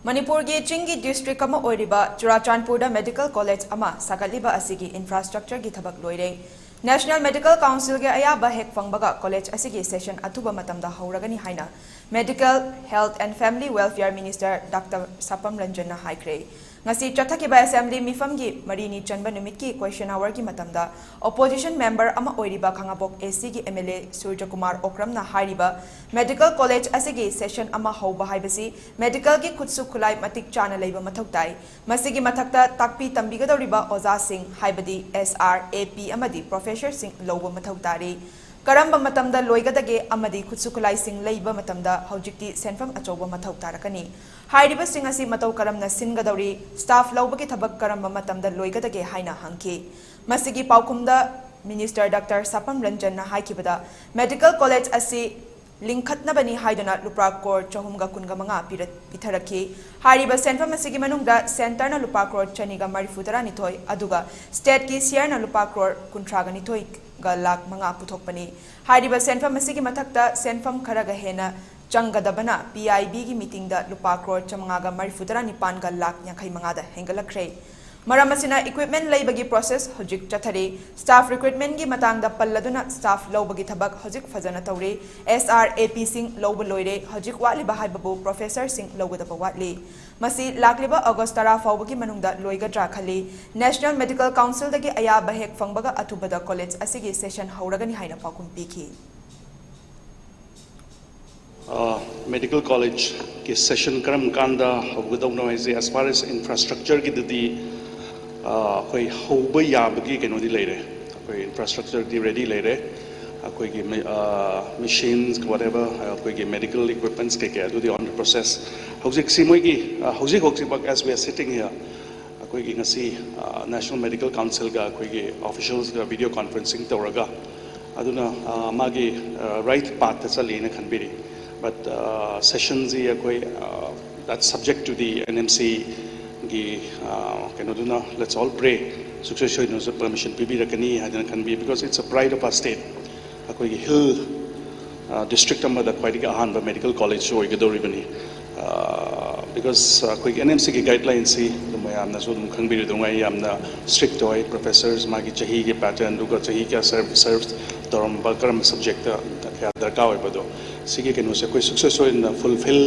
Manipur ki Chingi district ama oiriba Churachandpur da Medical College ama shagatliba asigi infrastructure ki thabak loire. National Medical Council ke ayaba fangbaga college asigi session athuba matamda houragani haina. Medical, Health and Family Welfare Minister Dr.Sapam Ranjan na haikhre. Ngasi chathakiba assembly mifamgi marini chanba numit question hour ki matamda opposition member ama oiriba khangabok AC ki MLA Surjakumar Okram na hariba medical college asigi session ama hauba haibasi medical ki khutsu khulai matik chana leiba mathautai masigi mathakta takpi tambigadoriba oza singh haibadi SR AP amadi professor singh loba mathautari Karamba matamda loigadage amadi khutsukulai sing leiba matamda haujikti senfam achoba mathau tarakani hairiba sing asi matau karamna singadori staff laubaki thabak karamba matamda loigadage haina hangki masigi paukumda minister Dr. Sapam Ranjan na haikibada medical college asi linkhatna bani haidana lupa crore chahumga kunga manga pitharaki hariba senfam asigi manungda center na lupa crore chaniga marifutara nithoi aduga state ki share na lupa crore kuntraga nithoi galak manga puthokpani hariba senfam asigi mathakta senfam kharaga hena changadabana PIB gi meeting da lupa crore chamanga ga marifutara nipan ga lak yankhai manga da hengalakre Maramasina equipment laibagi process hojik chathari staff recruitment gi matang da palladuna staff lobagi thabak hojik fajana tawre SRAP sing loba loire hojik watli bahai babu professor sing logada watli masi lakliba August 10 fawbagi manungda loigadra khali National Medical Council dagi ayaba fangbaga athuba da college asigi session hauragani haina pakum piki Medical College ki session karam kanda hawgadawna as far as infrastructure ki didi koi hauba yabagi kenodi leire koi infrastructure di ready leire koi ki machines whatever koi ki medical equipments ke do the on the process hojik simoi ki hojik as we are sitting here koi ki ngasi National Medical Council ga koi ki officials ga video conferencing tawraga aduna magi right path chali na khanbiri but sessions hi koi that's subject to the NMC let's all pray successful permission can be because it's a pride of our state hill district the medical college because NMC guidelines strict professors pattern subject successful in fulfill